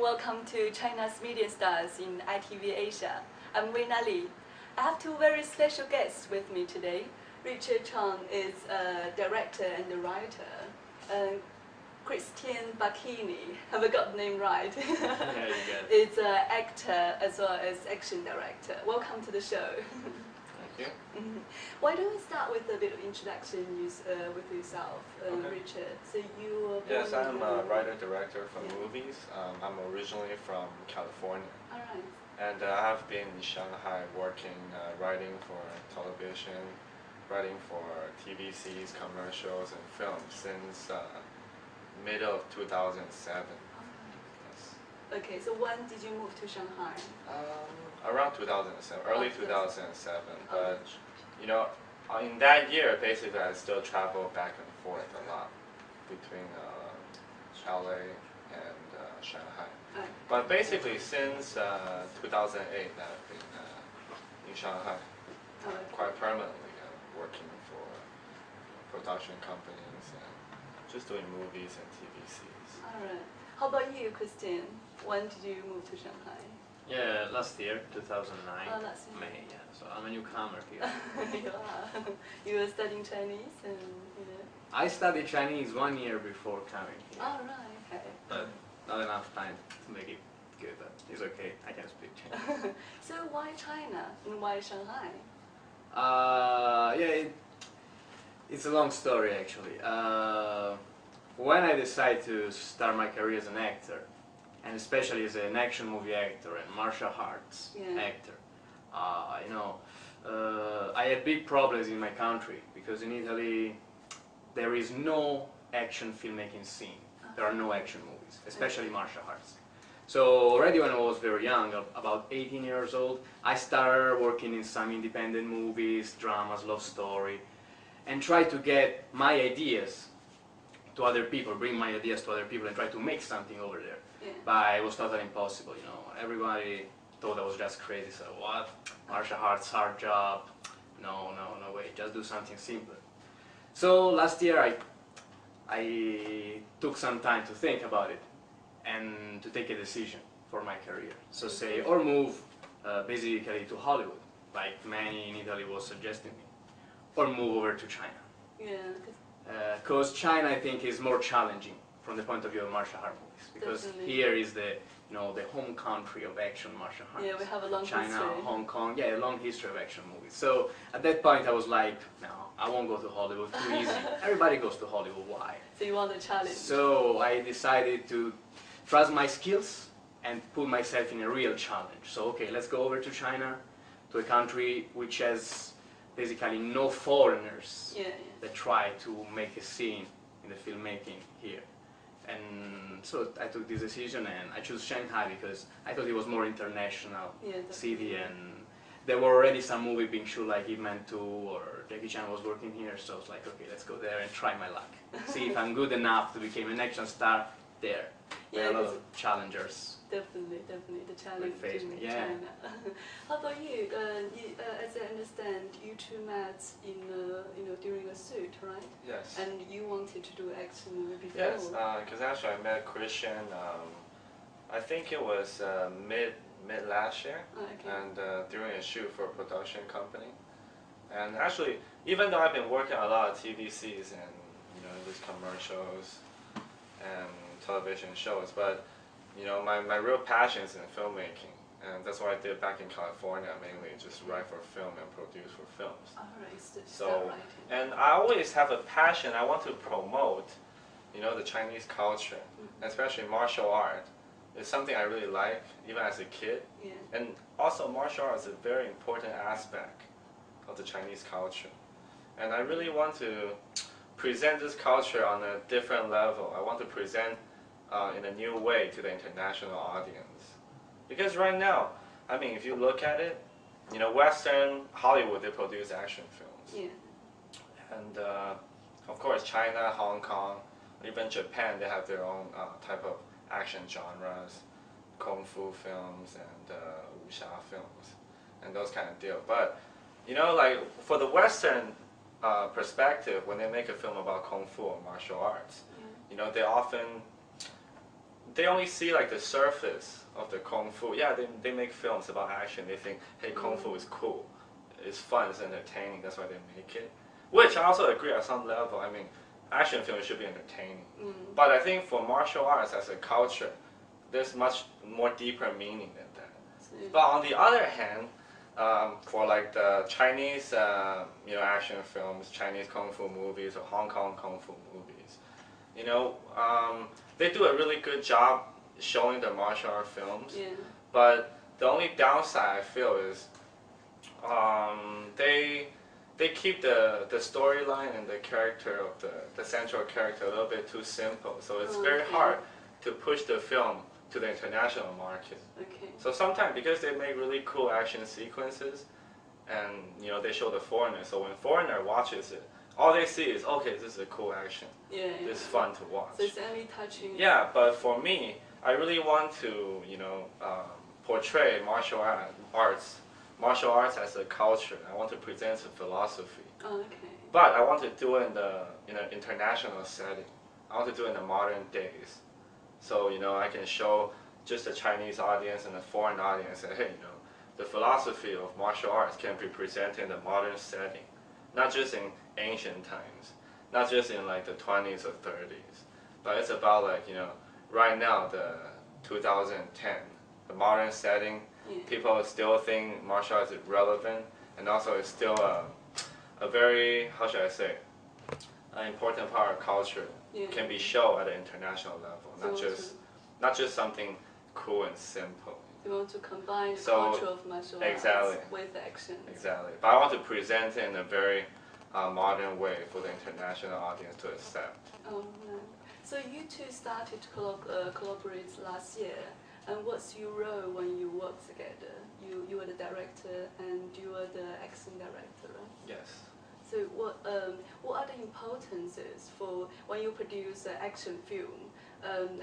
welcome to China's Media Stars in Itv-Asia. I'm Weina Li. I have two very special guests with me today. Richard Chung is a director and a writer. Christian Bacchini, have I got the name right? Yeah, you get it. Is an actor as well as action director. Welcome to the show. Thank you. Why don't we start with a bit of introduction with yourself, Okay. Richard? So you were born Yes, I'm in, a writer-director for yeah. movies. I'm originally from California, All right. and I have been in Shanghai working, writing for television, writing for TVCs, commercials, and films since middle of 2007. Yes. Okay, so when did you move to Shanghai? Around 2007, early 2007. Oh. But you know, in that year, basically, I still travel back and forth a lot between LA and Shanghai. Right. But basically, since 2008, I've been in Shanghai quite permanently, working for production companies and just doing movies and TVCs. All right. How about you, Christian? When did you move to Shanghai? Yeah, last year, 2009, Oh, last year. May, yeah. So I'm a newcomer here. You are. You were studying Chinese and, you know. I studied Chinese 1 year before coming here, Oh, right, okay. but not enough time to make it good, but it's okay, I can speak Chinese. So why China and why Shanghai? Yeah, it's a long story actually. When I decided to start my career as an actor, and especially as an action movie actor and martial arts actor, you know, I had big problems in my country because in Italy there is no action filmmaking scene. There are no action movies, especially martial arts. So already when I was very young, about 18 years old, I started working in some independent movies, dramas, love story, and try to get my ideas to other people, bring my ideas to other people and try to make something over there. Yeah. But it was totally impossible, you know. Everybody thought I was just crazy, so what? Martial arts, hard job. No way, just do something simpler. So last year I took some time to think about it and to take a decision for my career. So say, or move basically to Hollywood, like many in Italy was suggesting me, or move over to China. Yeah. Because China, I think, is more challenging from the point of view of martial art movies, because Definitely. here is the the home country of action martial arts. Yeah, we have a long China, history. Hong Kong, yeah, a long history of action movies. So at that point, I was like, no, I won't go to Hollywood. Too easy. Everybody goes to Hollywood. Why? So you want a challenge? So I decided to trust my skills and put myself in a real challenge. So okay, let's go over to China, to a country which has basically no foreigners that try to make a scene in the filmmaking here. And so I took this decision and I chose Shanghai because I thought it was more international city, and there were already some movies being shot like Ip Man 2 or Jackie Chan was working here, so I was like, okay, let's go there and try my luck. See if I'm good enough to become an action star there. There are a lot of challengers. Definitely, the challenge face in me, yeah. China. How about you? As I understand, you two met in during a shoot, right? Yes. And you wanted to do action movie before. Yes, because actually I met Christian. I think it was mid last year, Okay. and during a shoot for a production company. And actually, even though I've been working on a lot of TVCs and these commercials and television shows, but my real passion is in filmmaking, and that's what I did back in California, mainly just write for film and produce for films. Alright, So, and I always have a passion. I want to promote, the Chinese culture, especially martial art. It's something I really like, even as a kid. Yeah. And also, martial art is a very important aspect of the Chinese culture. And I really want to present this culture on a different level. I want to present in a new way to the international audience. Because right now, I mean, if you look at it, Western Hollywood, they produce action films. Yeah. And of course, China, Hong Kong, even Japan, they have their own type of action genres, kung fu films and wuxia films, and those kind of deal. But like for the Western perspective, when they make a film about kung fu or martial arts, they often they only see like the surface of the kung fu. Yeah, they make films about action. They think, hey, kung fu is cool, it's fun, it's entertaining. That's why they make it. Which I also agree at some level. I mean, action films should be entertaining. But I think for martial arts as a culture, there's much more deeper meaning than that. But on the other hand, for like the Chinese, action films, Chinese kung fu movies, or Hong Kong kung fu movies, they do a really good job showing the martial art films. Yeah. But the only downside I feel is they keep the storyline and the character of the central character a little bit too simple. So it's very hard to push the film to the international market. Okay. So sometimes, because they make really cool action sequences, and they show the foreigner, so when foreigner watches it, all they see is, okay, this is a cool action. Yeah. It's fun to watch. So it's only touching. Yeah, but for me, I really want to, portray martial arts as a culture. I want to present a philosophy. Oh, okay. But I want to do it in an international setting. I want to do it in the modern days. So, I can show just the Chinese audience and the foreign audience that, hey, the philosophy of martial arts can be presented in a modern setting, not just in ancient times, not just in like the 20s or 30s, but it's about like, right now, the 2010, the modern setting, people still think martial arts is relevant, and also it's still a very, how should I say, an important part of culture. Can be shown at an international level, not just something cool and simple. You want to combine the culture of martial arts with action. Exactly, but I want to present it in a very modern way for the international audience to accept. Oh, no. So you two started to collaborate last year, and what's your role when you work together? You were the director and you were the action director, right? Yes. So what are the importances for when you produce an action film?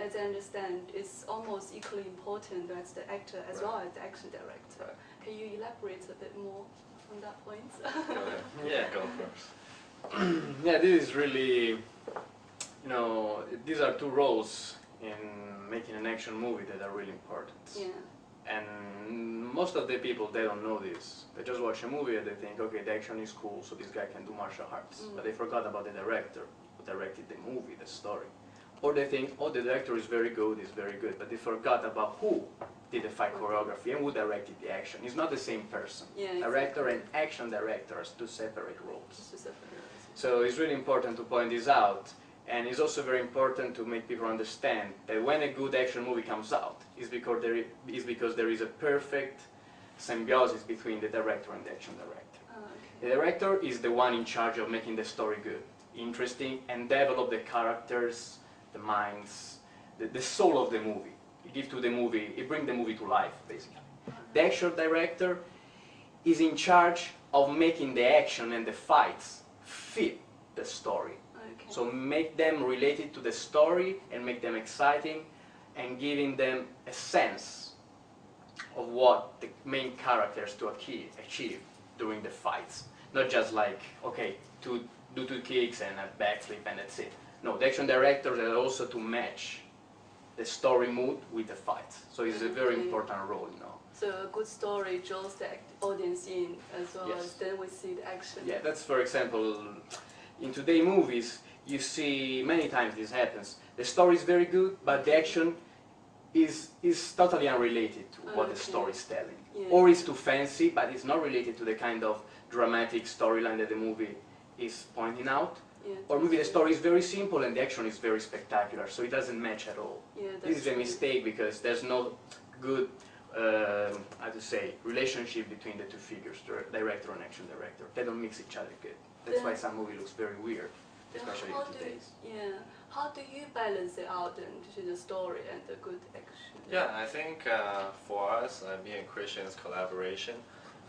As I understand, it's almost equally important as the actor as well as the action director. Right. Can you elaborate a bit more on that point? Go ahead. Yeah, go first. Yeah, this is really, these are two roles in making an action movie that are really important. Yeah. And most of the people, they don't know this. They just watch a movie and they think, okay, the action is cool, so this guy can do martial arts. But they forgot about the director who directed the movie, the story. Or they think, oh, the director is very good, but they forgot about who did the fight choreography and who directed the action. It's not the same person. Yeah, Director and action director are two separate roles. Two separate roles. So it's really important to point this out. And it's also very important to make people understand that when a good action movie comes out, it's because there is a perfect symbiosis between the director and the action director. Oh, okay. The director is the one in charge of making the story good, interesting, and develop the characters, the minds, the soul of the movie. It brings the movie to life, basically. The action director is in charge of making the action and the fights fit the story. Okay. So make them related to the story and make them exciting and giving them a sense of what the main characters to achieve during the fights. Not just like, okay, do two kicks and a backflip and that's it. No, the action directors are also to match the story mood with the fights. So it's a very important role, So a good story draws the audience in as well as then we see the action. Yeah, that's, for example, in today's movies, you see many times this happens. The story is very good, but the action is totally unrelated to what the story is telling. Yeah. Or it's too fancy, but it's not related to the kind of dramatic storyline that the movie is pointing out. Yeah, or maybe the story is very simple and the action is very spectacular, so it doesn't match at all. Yeah, this is a mistake because there's no good, how to say, relationship between the two figures, director and action director. They don't mix each other good. That's why some movie looks very weird, especially today's. How do you balance it out then between the story and the good action? Yeah, I think for us, me and Christian's collaboration,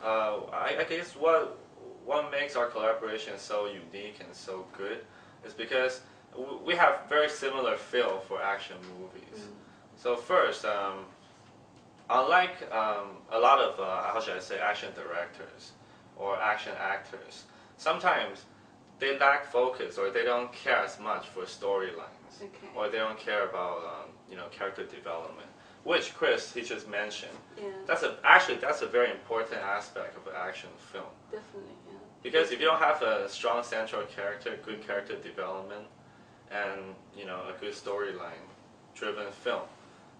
I guess what makes our collaboration so unique and so good is because we have very similar feel for action movies. So first, unlike a lot of, how should I say, action directors or action actors, sometimes they lack focus, or they don't care as much for storylines, Okay. or they don't care about character development, which Chris he just mentioned. Yeah. That's a very important aspect of an action film. Definitely. Yeah. Because if you don't have a strong central character, good character development, and a good storyline-driven film,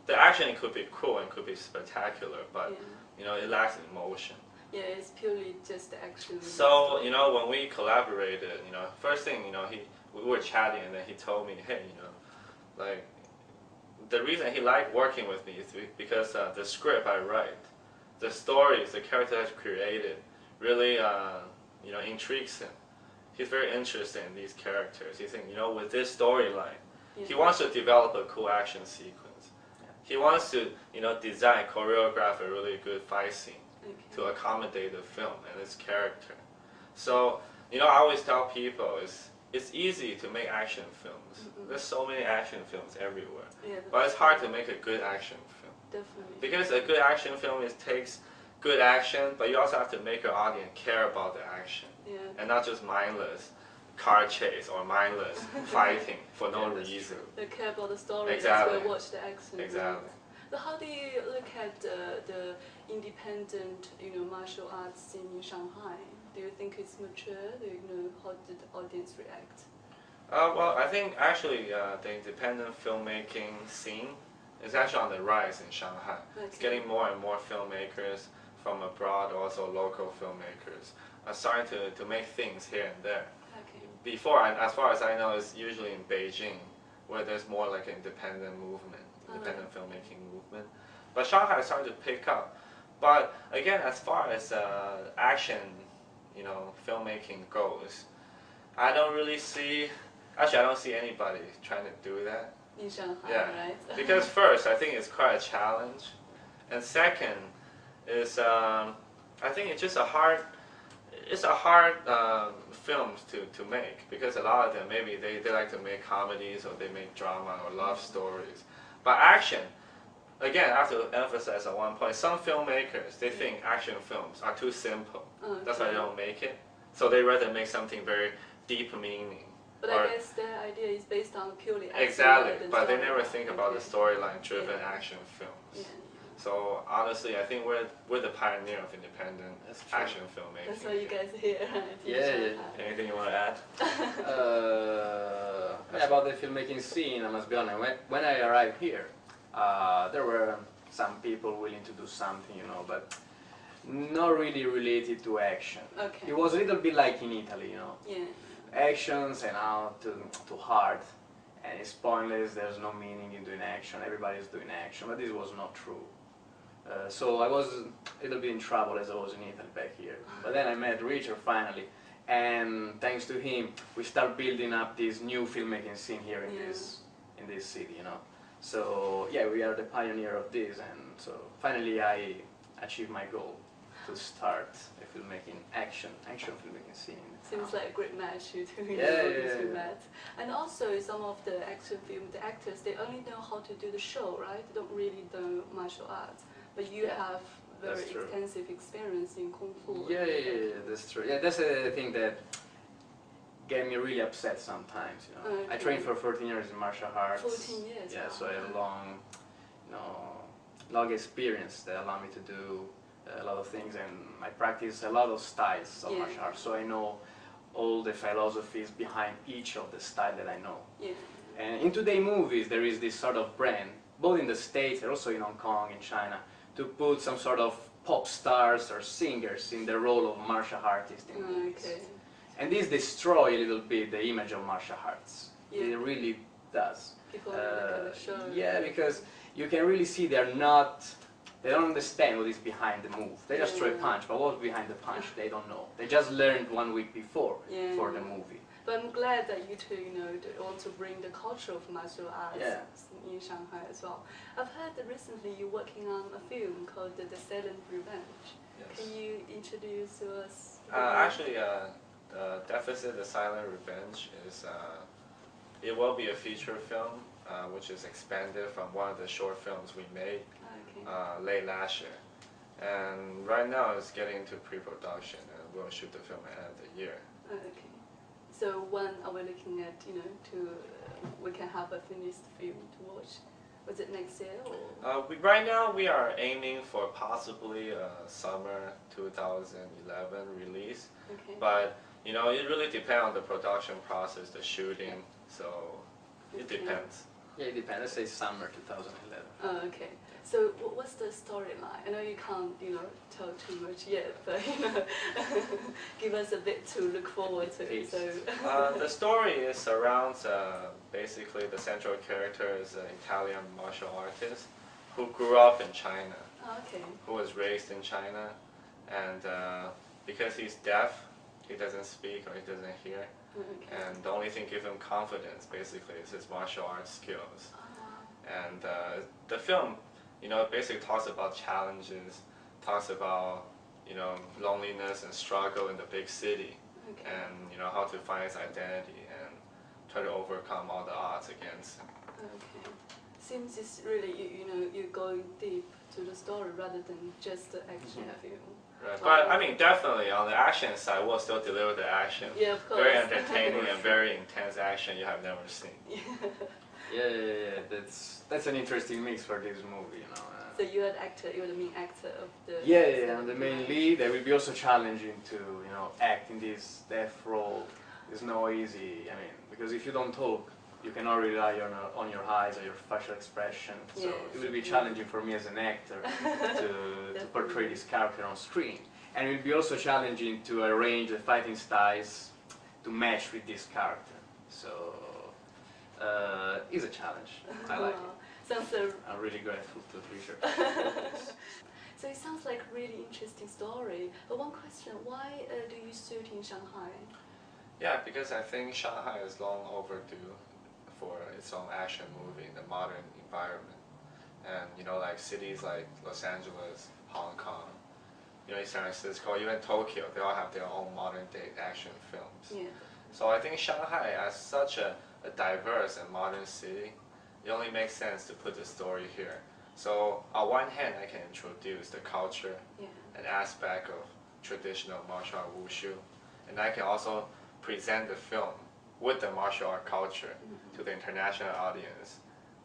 the action could be cool and could be spectacular, but it lacks emotion. Yeah, it's purely just the action. So when we collaborated, first thing we were chatting, and then he told me, hey, like the reason he liked working with me is because the script I write, the stories, the characters created, really intrigues him. He's very interested in these characters. He thinks, with this storyline, he wants to develop a cool action sequence. He wants to, design, choreograph a really good fight scene to accommodate the film and its character. So, I always tell people it's easy to make action films. There's so many action films everywhere. But it's hard to make a good action film. Definitely. Because a good action film takes good action, but you also have to make your audience care about the action. And not just mindless car chase or mindless fighting for no reason. They care about the story. Exactly. That's why watch the action. Exactly. So how do you look at the independent, martial arts scene in Shanghai? Do you think it's mature? How did the audience react? Well, I think actually the independent filmmaking scene is actually on the rise in Shanghai. It's getting more and more filmmakers from abroad, also local filmmakers, are starting to make things here and there. Before, as far as I know, it's usually in Beijing, where there's more like an independent movement, independent filmmaking movement. But Shanghai is starting to pick up. But again, as far as action, filmmaking goes, I don't really see. Actually, I don't see anybody trying to do that. In Shanghai, right? Because first, I think it's quite a challenge, and second is I think it's just a hard film to make, because a lot of them maybe they like to make comedies, or they make drama or love stories. But action, again, I have to emphasize at one point, some filmmakers, they think action films are too simple. That's why they don't make it. So they rather make something very deep meaning. But I guess their idea is based on purely action. Exactly, but they never think about the storyline-driven action films. So honestly, I think we're the pioneer of independent action filmmaking. That's why you guys are here, right? Yeah. Anything you want to add? About the filmmaking scene, I must be honest. When I arrived here, there were some people willing to do something, but not really related to action. It was a little bit like in Italy, actions and too hard, and it's pointless. There's no meaning in doing action. Everybody's doing action, but this was not true. So I was a little bit in trouble as I was in Italy back here. But then I met Richard finally, and thanks to him, we start building up this new filmmaking scene here in this city, So yeah, we are the pioneer of this, and so finally I achieved my goal to start a filmmaking action filmmaking scene. Seems like a great match you two. Yeah. Met. And also some of the action film, the actors, they only know how to do the show, right? They don't really know martial arts. But you have very extensive experience in Kung Fu. Yeah, that's true. Yeah, that's the thing that get me really upset sometimes. I trained for 14 years in martial arts. 14 years. Yeah, so I have a long experience that allow me to do a lot of things, and I practice a lot of styles of martial arts. So I know all the philosophies behind each of the style that I know. And in today's movies, there is this sort of brand, both in the States and also in Hong Kong and China, to put some sort of pop stars or singers in the role of martial artists in movies. And this destroys a little bit the image of martial arts. It really does. People kind of show. Yeah, because you can really see they don't understand what is behind the move. They just throw a punch, but what's behind the punch, they don't know. They just learned 1 week before for the movie. But I'm glad that you two, want to bring the culture of martial arts in Shanghai as well. I've heard that recently you're working on a film called The Ceolin Revenge. Yes. Can you introduce to us? Actually, the Deficit, The Silent Revenge is, it will be a feature film, which is expanded from one of the short films we made late last year. And right now it's getting into pre-production, and we'll shoot the film at the end of the year. So when are we looking at, we can have a finished film to watch? Was it next year or? Right now we are aiming for possibly a summer 2011 release. Okay. But it really depends on the production process, the shooting. So it depends. Yeah, it depends. Let's say summer 2011. Oh, okay. So what's the storyline? I know you can't, tell too much yet, but give us a bit to look forward to. So the story surrounds basically the central character is an Italian martial artist who grew up in China. Oh, okay. Who was raised in China, and because he's deaf, he doesn't speak or he doesn't hear, and the only thing gives him confidence basically is his martial arts skills. And the film, basically talks about challenges, talks about loneliness and struggle in the big city, and how to find his identity and try to overcome all the odds against him. Okay. Seems it's really you're going deep to the story rather than just the action film. Right. But I mean, definitely on the action side, we'll still deliver the action. Yeah, of course. Very entertaining and very intense action you have never seen. Yeah. That's an interesting mix for this movie, So you're the main actor of the. Yeah, I'm the main lead. It will be also challenging to act in this deaf role. It's no easy. I mean, because if you don't talk, you cannot rely on your eyes or your facial expression. So it will be challenging for me as an actor to portray this character on screen. And it will be also challenging to arrange the fighting styles to match with this character. So it's a challenge. I like it. Sounds I'm really grateful to Richard. So it sounds like a really interesting story. But one question, why do you shoot in Shanghai? Yeah, because I think Shanghai is long overdue for its own action movie in the modern environment. And like cities like Los Angeles, Hong Kong, San Francisco, even Tokyo, they all have their own modern day action films. Yeah. So I think Shanghai, as such a diverse and modern city, it only makes sense to put the story here. So on one hand, I can introduce the culture and aspect of traditional martial art wushu, and I can also present the film with the martial art culture to the international audience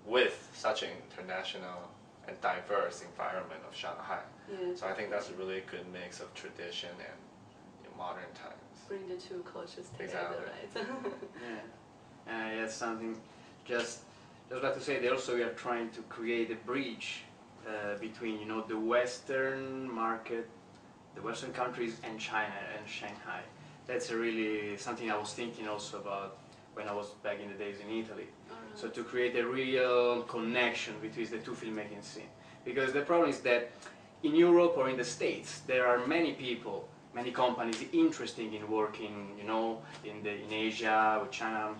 with such an international and diverse environment of Shanghai. Yeah. So I think that's a really good mix of tradition and modern times. Bring the two cultures together, Exactly. right? That's something. Just like to say, that also we are trying to create a bridge between the Western market, the Western countries, and China and Shanghai. That's really something I was thinking also about when I was back in the days in Italy. So to create a real connection between the two filmmaking scenes. Because the problem is that in Europe or in the States, there are many people, many companies interested in working, in Asia, with China,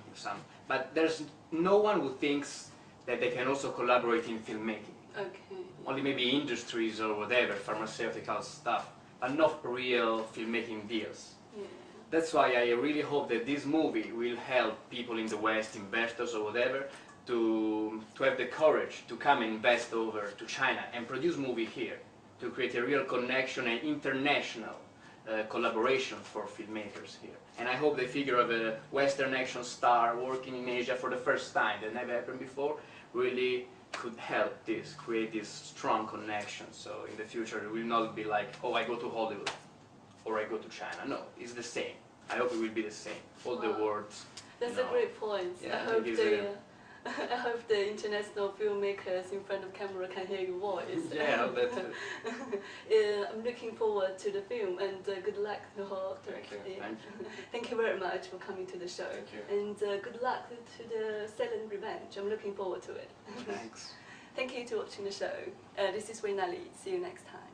but there's no one who thinks that they can also collaborate in filmmaking. Okay. Only maybe industries or whatever, pharmaceutical stuff, but not real filmmaking deals. Yeah. That's why I really hope that this movie will help people in the West, investors or whatever, to have the courage to come and invest over to China and produce movie here, to create a real connection and international collaboration for filmmakers here. And I hope the figure of a Western action star working in Asia for the first time, that never happened before, really could help this, create this strong connection. So in the future it will not be like, oh, I go to Hollywood or I go to China. No, it's the same. I hope it will be the same. All the words. That's a great point. Yeah, I hope the international filmmakers in front of camera can hear your voice. Yeah, I hope that too. I'm looking forward to the film, and good luck to her. Thank you. Thank you. Thank you very much for coming to the show. Thank you. And good luck to the Ceolin Revenge. I'm looking forward to it. Thanks. Thank you for watching the show. This is Wei Nali. See you next time.